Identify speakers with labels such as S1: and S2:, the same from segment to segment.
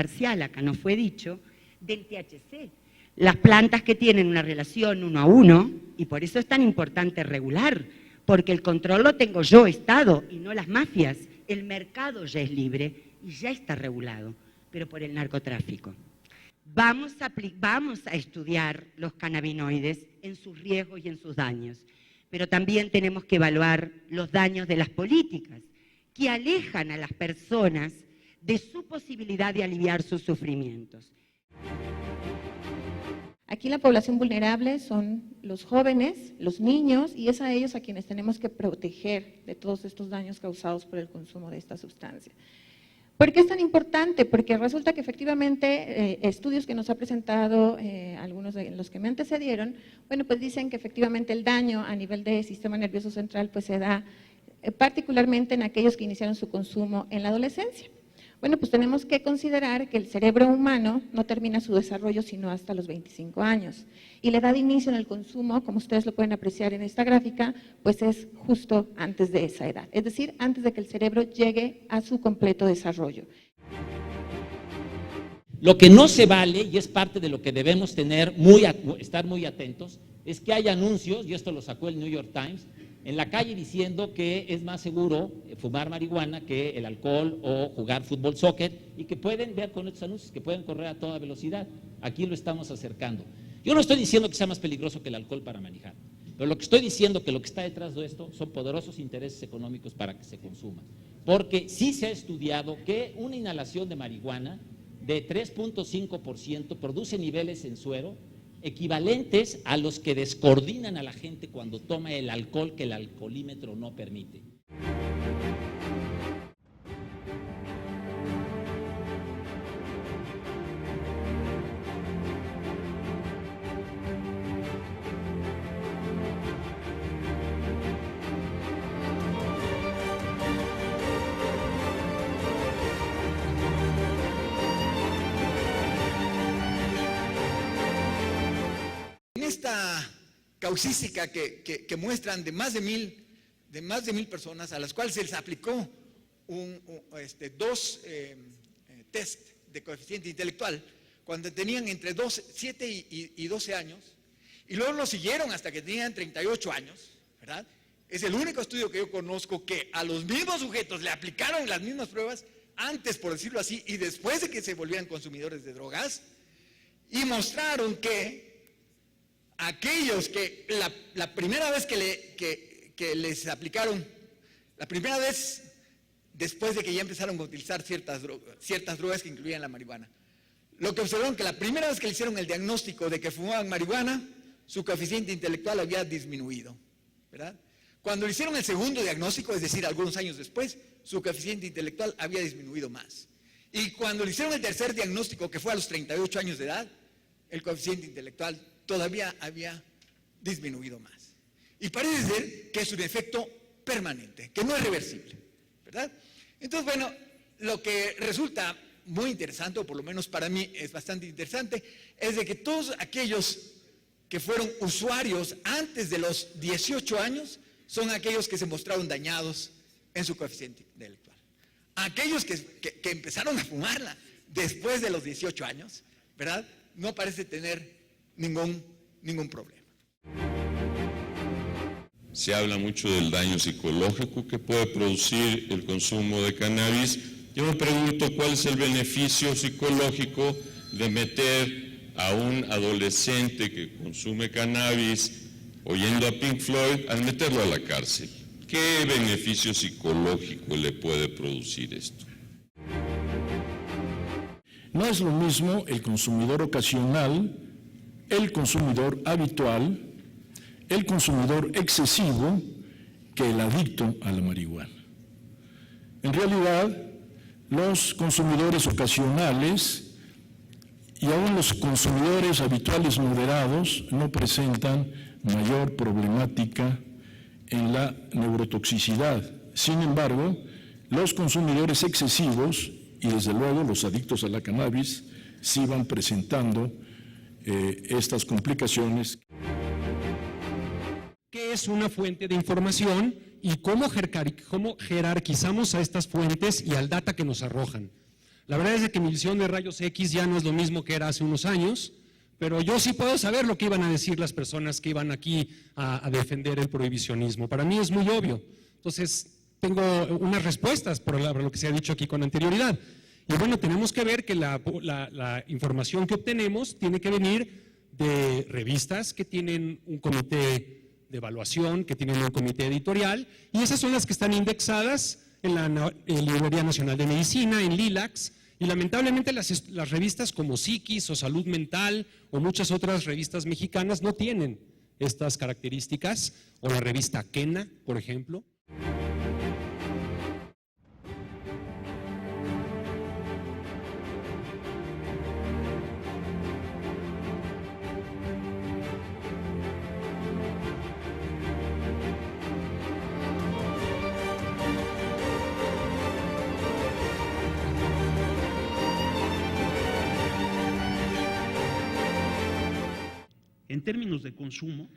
S1: parcial, acá no fue dicho, del THC. Las plantas que tienen una relación 1 a 1, y por eso es tan importante regular, porque el control lo tengo yo, Estado, y no las mafias. El mercado ya es libre y ya está regulado, pero por el narcotráfico. Vamos a estudiar los cannabinoides en sus riesgos y en sus daños, pero también tenemos que evaluar los daños de las políticas que alejan a las personas de su posibilidad de aliviar sus sufrimientos.
S2: Aquí la población vulnerable son los jóvenes, los niños, y es a ellos a quienes tenemos que proteger de todos estos daños causados por el consumo de esta sustancia. ¿Por qué es tan importante? Porque resulta que efectivamente estudios que nos ha presentado algunos de los que me antecedieron, bueno, pues dicen que efectivamente el daño a nivel del sistema nervioso central pues se da particularmente en aquellos que iniciaron su consumo en la adolescencia. Bueno, pues tenemos que considerar que el cerebro humano no termina su desarrollo sino hasta los 25 años. Y la edad de inicio en el consumo, como ustedes lo pueden apreciar en esta gráfica, pues es justo antes de esa edad. Es decir, antes de que el cerebro llegue a su completo desarrollo.
S3: Lo que no se vale, y es parte de lo que debemos estar muy atentos, es que hay anuncios, y esto lo sacó el New York Times, en la calle diciendo que es más seguro fumar marihuana que el alcohol o jugar fútbol, soccer, y que pueden ver con estos anuncios que pueden correr a toda velocidad. Aquí lo estamos acercando. Yo no estoy diciendo que sea más peligroso que el alcohol para manejar, pero lo que estoy diciendo que lo que está detrás de esto son poderosos intereses económicos para que se consuma. Porque sí se ha estudiado que una inhalación de marihuana de 3.5% produce niveles en suero equivalentes a los que descoordinan a la gente cuando toma el alcohol que el alcoholímetro no permite.
S4: Esta causística que muestran de más de mil personas a las cuales se les aplicó dos test de coeficiente intelectual cuando tenían entre 7 y 12 años, y luego lo siguieron hasta que tenían 38 años, ¿verdad? Es el único estudio que yo conozco que a los mismos sujetos le aplicaron las mismas pruebas antes, por decirlo así, y después de que se volvieran consumidores de drogas, y mostraron que aquellos que la primera vez que les aplicaron, la primera vez después de que ya empezaron a utilizar ciertas drogas que incluían la marihuana, lo que observaron que la primera vez que le hicieron el diagnóstico de que fumaban marihuana, su coeficiente intelectual había disminuido, ¿verdad? Cuando le hicieron el segundo diagnóstico, es decir, algunos años después, su coeficiente intelectual había disminuido más. Y cuando le hicieron el tercer diagnóstico, que fue a los 38 años de edad, el coeficiente intelectual todavía había disminuido más. Y parece ser que es un efecto permanente, que no es reversible, ¿verdad? Entonces, bueno, lo que resulta muy interesante, o por lo menos para mí es bastante interesante, es de que todos aquellos que fueron usuarios antes de los 18 años son aquellos que se mostraron dañados en su coeficiente intelectual. Aquellos que empezaron a fumarla después de los 18 años, ¿verdad?, no parece tener ningún problema.
S5: Se habla mucho del daño psicológico que puede producir el consumo de cannabis. Yo me pregunto cuál es el beneficio psicológico de meter a un adolescente que consume cannabis oyendo a Pink Floyd al meterlo a la cárcel. ¿Qué beneficio psicológico le puede producir esto?
S6: No es lo mismo el consumidor ocasional, el consumidor habitual, el consumidor excesivo que el adicto a la marihuana. En realidad, los consumidores ocasionales y aún los consumidores habituales moderados no presentan mayor problemática en la neurotoxicidad. Sin embargo, los consumidores excesivos y desde luego los adictos a la cannabis sí van presentando estas complicaciones.
S7: ¿Qué es una fuente de información y cómo jerarquizamos a estas fuentes y al data que nos arrojan? La verdad es que mi visión de rayos X ya no es lo mismo que era hace unos años, pero yo sí puedo saber lo que iban a decir las personas que iban aquí a defender el prohibicionismo. Para mí es muy obvio. Entonces, tengo unas respuestas por lo que se ha dicho aquí con anterioridad. Y bueno, tenemos que ver que la información que obtenemos tiene que venir de revistas que tienen un comité de evaluación, que tienen un comité editorial, y esas son las que están indexadas en la Librería Nacional de Medicina, en LILACS, y lamentablemente las revistas como Psiquis o Salud Mental o muchas otras revistas mexicanas no tienen estas características, o la revista Kena, por ejemplo.
S8: En términos de consumo,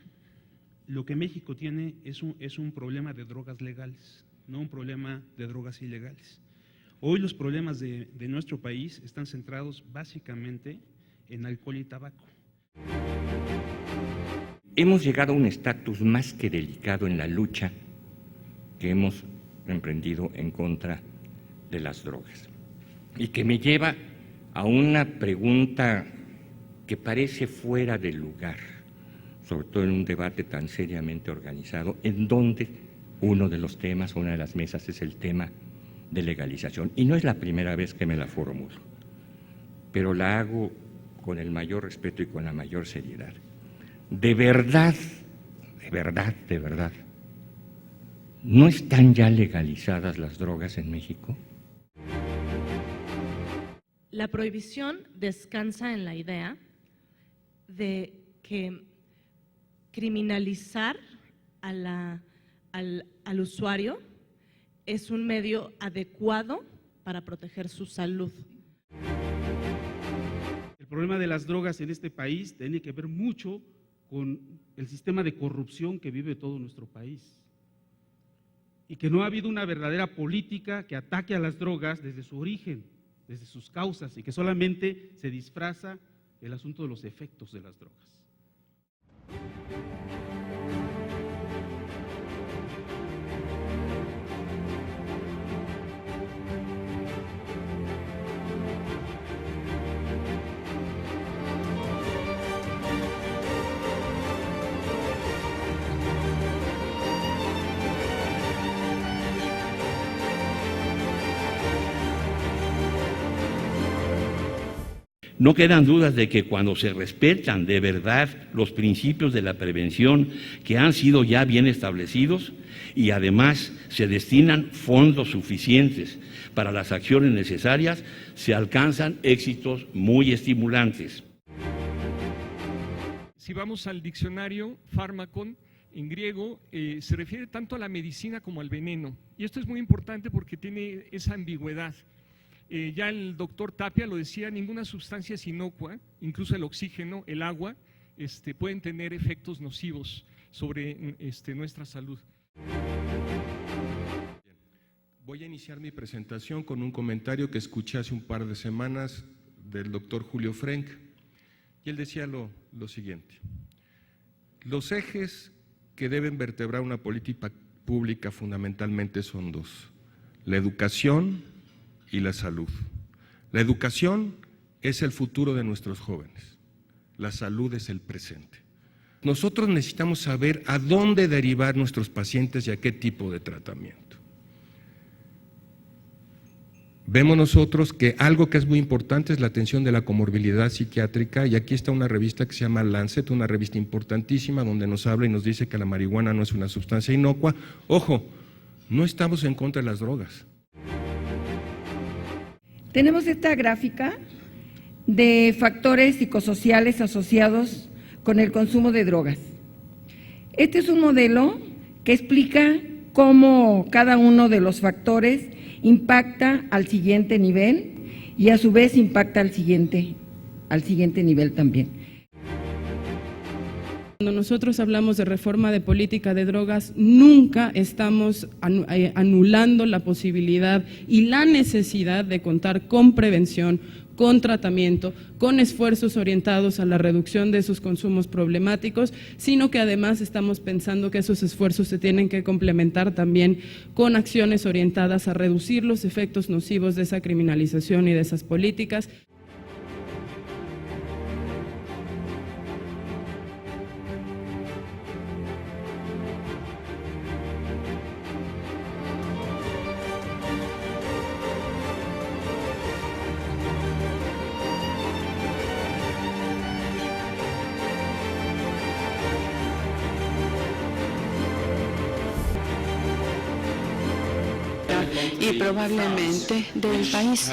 S8: lo que México tiene es un problema de drogas legales, no un problema de drogas ilegales. Hoy los problemas de nuestro país están centrados básicamente en alcohol y tabaco.
S9: Hemos llegado a un estatus más que delicado en la lucha que hemos emprendido en contra de las drogas, y que me lleva a una pregunta que parece fuera de lugar, sobre todo en un debate tan seriamente organizado, en donde uno de los temas, una de las mesas es el tema de legalización. Y no es la primera vez que me la formulo, pero la hago con el mayor respeto y con la mayor seriedad. De verdad, ¿no están ya legalizadas las drogas en México?
S10: La prohibición descansa en la idea de que criminalizar al usuario es un medio adecuado para proteger su salud.
S8: El problema de las drogas en este país tiene que ver mucho con el sistema de corrupción que vive todo nuestro país, y que no ha habido una verdadera política que ataque a las drogas desde su origen, desde sus causas, y que solamente se disfraza el asunto de los efectos de las drogas.
S11: No quedan dudas de que cuando se respetan de verdad los principios de la prevención que han sido ya bien establecidos y además se destinan fondos suficientes para las acciones necesarias, se alcanzan éxitos muy estimulantes.
S12: Si vamos al diccionario, fármacon, en griego, se refiere tanto a la medicina como al veneno. Y esto es muy importante porque tiene esa ambigüedad. Ya el doctor Tapia lo decía, ninguna sustancia es inocua, incluso el oxígeno, el agua, pueden tener efectos nocivos sobre nuestra salud.
S13: Voy a iniciar mi presentación con un comentario que escuché hace un par de semanas del doctor Julio Frenk, y él decía lo siguiente: los ejes que deben vertebrar una política pública fundamentalmente son dos: la educación y la salud. La educación es el futuro de nuestros jóvenes, la salud es el presente. Nosotros necesitamos saber a dónde derivar nuestros pacientes y a qué tipo de tratamiento. Vemos nosotros que algo que es muy importante es la atención de la comorbilidad psiquiátrica, y aquí está una revista que se llama Lancet, una revista importantísima donde nos habla y nos dice que la marihuana no es una sustancia inocua. Ojo, no estamos en contra de las drogas.
S14: Tenemos esta gráfica de factores psicosociales asociados con el consumo de drogas. Este es un modelo que explica cómo cada uno de los factores impacta al siguiente nivel y a su vez impacta al siguiente nivel también.
S15: cuando nosotros hablamos de reforma de política de drogas, nunca estamos anulando la posibilidad y la necesidad de contar con prevención, con tratamiento, con esfuerzos orientados a la reducción de esos consumos problemáticos, sino que además estamos pensando que esos esfuerzos se tienen que complementar también con acciones orientadas a reducir los efectos nocivos de esa criminalización y de esas políticas.
S16: Y probablemente del país.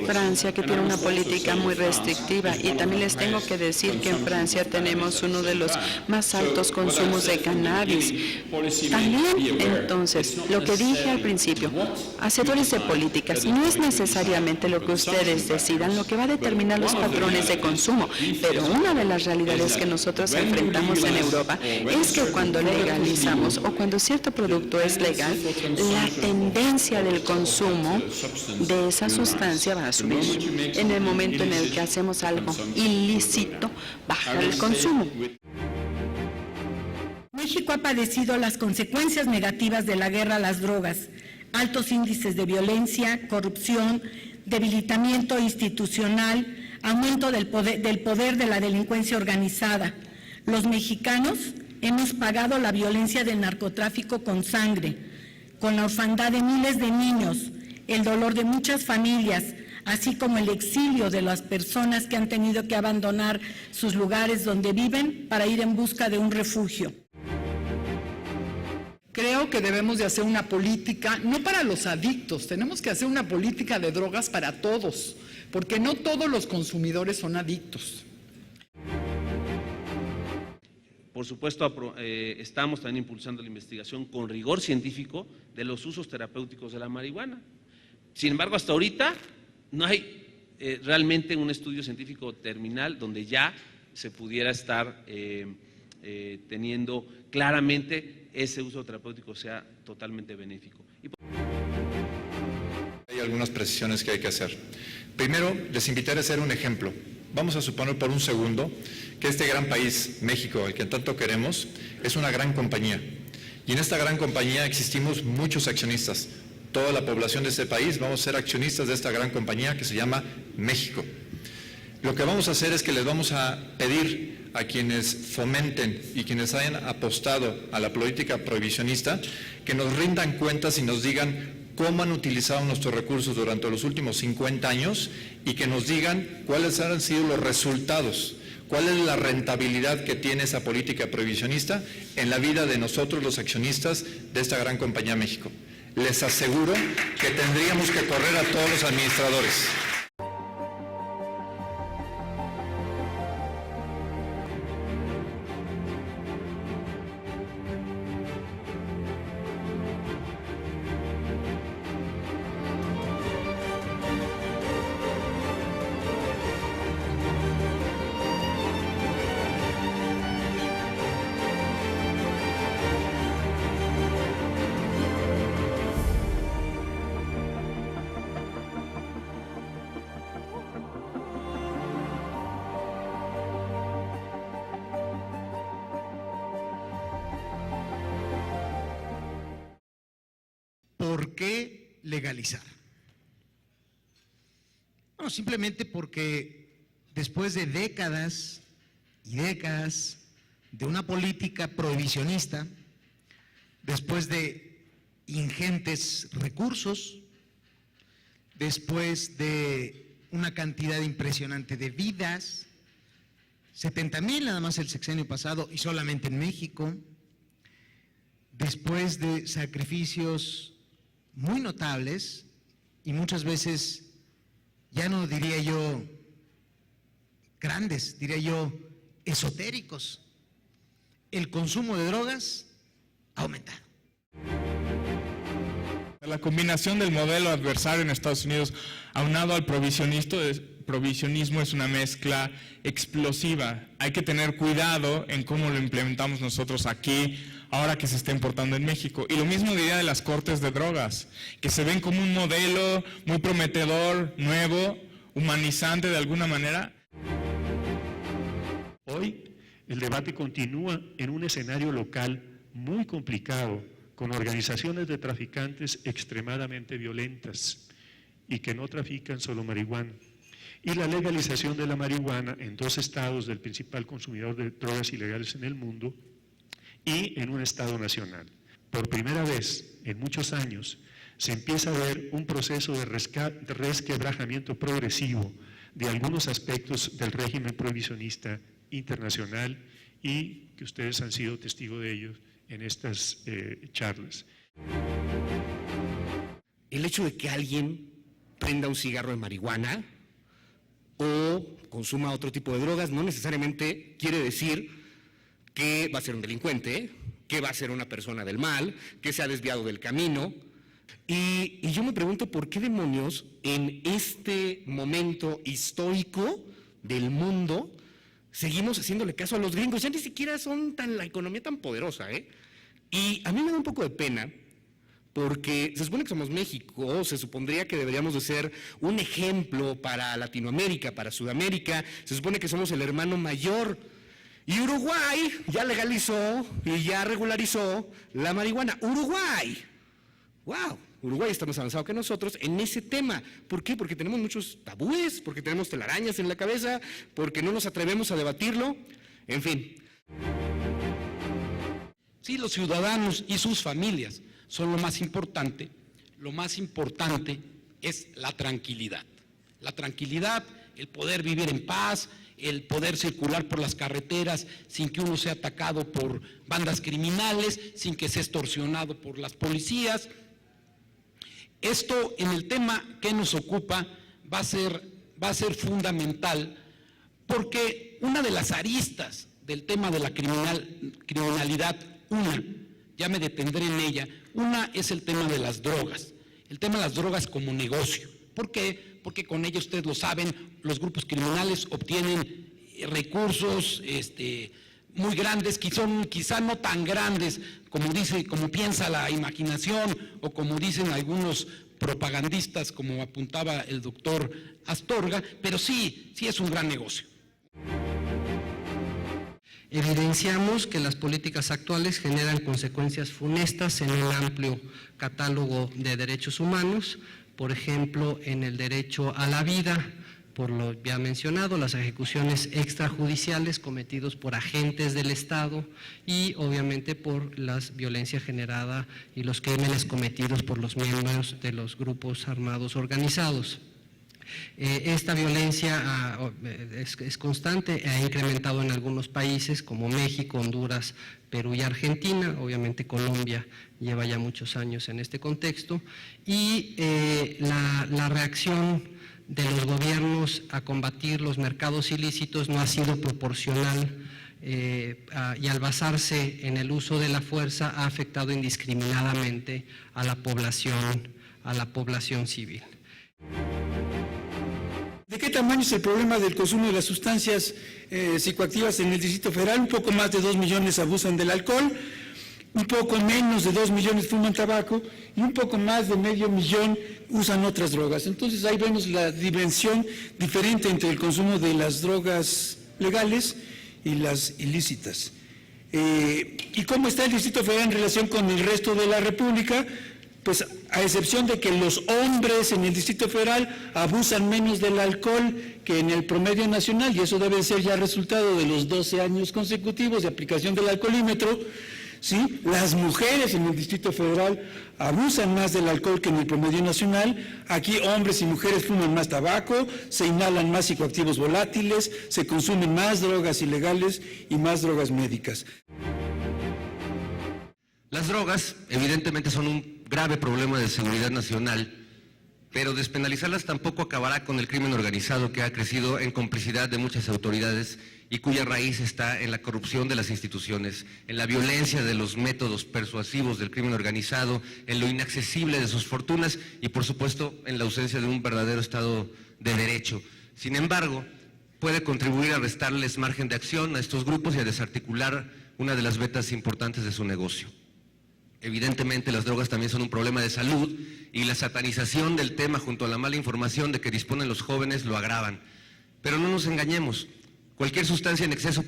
S16: Francia, que tiene una política muy restrictiva, y también les tengo que decir que en Francia tenemos uno de los más altos consumos de cannabis. También, entonces, lo que dije al principio, hacedores de políticas, no es necesariamente lo que ustedes decidan lo que va a determinar los patrones de consumo, pero una de las realidades que nosotros enfrentamos en Europa es que cuando legalizamos o cuando cierto producto es legal, la tendencia del consumo de esa sustancia va a subir. En el momento en el que hacemos algo ilícito, baja el consumo.
S17: México ha padecido las consecuencias negativas de la guerra a las drogas, altos índices de violencia, corrupción, debilitamiento institucional, aumento del poder de la delincuencia organizada. Los mexicanos hemos pagado la violencia del narcotráfico con sangre, con la orfandad de miles de niños, el dolor de muchas familias, así como el exilio de las personas que han tenido que abandonar sus lugares donde viven para ir en busca de un refugio.
S18: Creo que debemos de hacer una política, no para los adictos, tenemos que hacer una política de drogas para todos, porque no todos los consumidores son adictos.
S19: Por supuesto, estamos también impulsando la investigación con rigor científico de los usos terapéuticos de la marihuana. Sin embargo, hasta ahorita no hay realmente un estudio científico terminal donde ya se pudiera estar teniendo claramente ese uso terapéutico sea totalmente benéfico.
S20: Hay algunas precisiones que hay que hacer. Primero, les invitaré a hacer un ejemplo. Vamos a suponer por un segundo que este gran país, México, el que tanto queremos, es una gran compañía. Y en esta gran compañía existimos muchos accionistas. Toda la población de este país vamos a ser accionistas de esta gran compañía que se llama México. Lo que vamos a hacer es que les vamos a pedir a quienes fomenten y quienes hayan apostado a la política prohibicionista que nos rindan cuentas y nos digan cómo han utilizado nuestros recursos durante los últimos 50 años y que nos digan cuáles han sido los resultados, cuál es la rentabilidad que tiene esa política prohibicionista en la vida de nosotros los accionistas de esta gran compañía México. Les aseguro que tendríamos que correr a todos los administradores.
S21: ¿Por qué legalizar? Bueno, simplemente porque después de décadas y décadas de una política prohibicionista, después de ingentes recursos, después de una cantidad impresionante de vidas, 70,000 nada más el sexenio pasado y solamente en México, después de sacrificios muy notables y muchas veces, ya no diría yo grandes, diría yo esotéricos, el consumo de drogas ha aumentado.
S22: La combinación del modelo adversario en Estados Unidos aunado al
S1: prohibicionismo es una mezcla explosiva. Hay que tener cuidado en cómo lo implementamos nosotros aquí, ahora que se está importando en México. Y lo mismo diría de las cortes de drogas, que se ven como un modelo muy prometedor, nuevo, humanizante de alguna manera.
S22: Hoy el debate continúa en un escenario local muy complicado, con organizaciones de traficantes extremadamente violentas y que no trafican solo marihuana. Y la legalización de la marihuana en 2 estados del principal consumidor de drogas ilegales en el mundo y en un estado nacional. Por primera vez en muchos años se empieza a ver un proceso de resquebrajamiento progresivo de algunos aspectos del régimen prohibicionista internacional y que ustedes han sido testigos de ello en estas charlas.
S23: El hecho de que alguien prenda un cigarro de marihuana o consuma otro tipo de drogas no necesariamente quiere decir que va a ser un delincuente, que va a ser una persona del mal, que se ha desviado del camino. Y yo me pregunto por qué demonios en este momento histórico del mundo seguimos haciéndole caso a los gringos. Ya ni siquiera son la economía tan poderosa, ¿eh? Y a mí me da un poco de pena porque se supone que somos México, se supondría que deberíamos de ser un ejemplo para Latinoamérica, para Sudamérica, se supone que somos el hermano mayor. Y Uruguay ya legalizó y ya regularizó la marihuana. ¡Uruguay! ¡Wow! Uruguay está más avanzado que nosotros en ese tema. ¿Por qué? Porque tenemos muchos tabúes, porque tenemos telarañas en la cabeza, porque no nos atrevemos a debatirlo, en fin.
S24: Sí, los ciudadanos y sus familias son lo más importante. Lo más importante es la tranquilidad. La tranquilidad, el poder vivir en paz, el poder circular por las carreteras sin que uno sea atacado por bandas criminales, sin que sea extorsionado por las policías. Esto en el tema que nos ocupa va a ser fundamental porque una de las aristas del tema de la criminalidad, ya me detendré en ella, una es el tema de las drogas, el tema de las drogas como negocio. ¿Por qué? Porque con ello, ustedes lo saben, los grupos criminales obtienen recursos muy grandes, quizá no tan grandes como piensa la imaginación o como dicen algunos propagandistas, como apuntaba el doctor Astorga, pero sí es un gran negocio.
S25: Evidenciamos que las políticas actuales generan consecuencias funestas en un amplio catálogo de derechos humanos, por ejemplo, en el derecho a la vida, por lo ya mencionado, las ejecuciones extrajudiciales cometidos por agentes del Estado y obviamente por la violencia generada y los crímenes cometidos por los miembros de los grupos armados organizados. Esta violencia es constante, ha incrementado en algunos países como México, Honduras, Perú y Argentina. Obviamente Colombia lleva ya muchos años en este contexto y la reacción de los gobiernos a combatir los mercados ilícitos no ha sido proporcional y al basarse en el uso de la fuerza ha afectado indiscriminadamente a la población civil.
S26: ¿De qué tamaño es el problema del consumo de las sustancias psicoactivas en el Distrito Federal? Un poco más de 2 millones abusan del alcohol, un poco menos de 2 millones fuman tabaco y un poco más de medio millón usan otras drogas. Entonces ahí vemos la dimensión diferente entre el consumo de las drogas legales y las ilícitas. ¿Y cómo está el Distrito Federal en relación con el resto de la República? Pues a excepción de que los hombres en el Distrito Federal abusan menos del alcohol que en el promedio nacional, y eso debe ser ya resultado de los 12 años consecutivos de aplicación del alcoholímetro, ¿sí? Las mujeres en el Distrito Federal abusan más del alcohol que en el promedio nacional. Aquí hombres y mujeres fuman más tabaco, se inhalan más psicoactivos volátiles, se consumen más drogas ilegales y más drogas médicas.
S27: Las drogas evidentemente son un grave problema de seguridad nacional, pero despenalizarlas tampoco acabará con el crimen organizado que ha crecido en complicidad de muchas autoridades y cuya raíz está en la corrupción de las instituciones, en la violencia de los métodos persuasivos del crimen organizado, en lo inaccesible de sus fortunas y por supuesto en la ausencia de un verdadero Estado de Derecho. Sin embargo, puede contribuir a restarles margen de acción a estos grupos y a desarticular una de las vetas importantes de su negocio. Evidentemente, las drogas también son un problema de salud y la satanización del tema junto a la mala información de que disponen los jóvenes lo agravan. Pero no nos engañemos, cualquier sustancia en exceso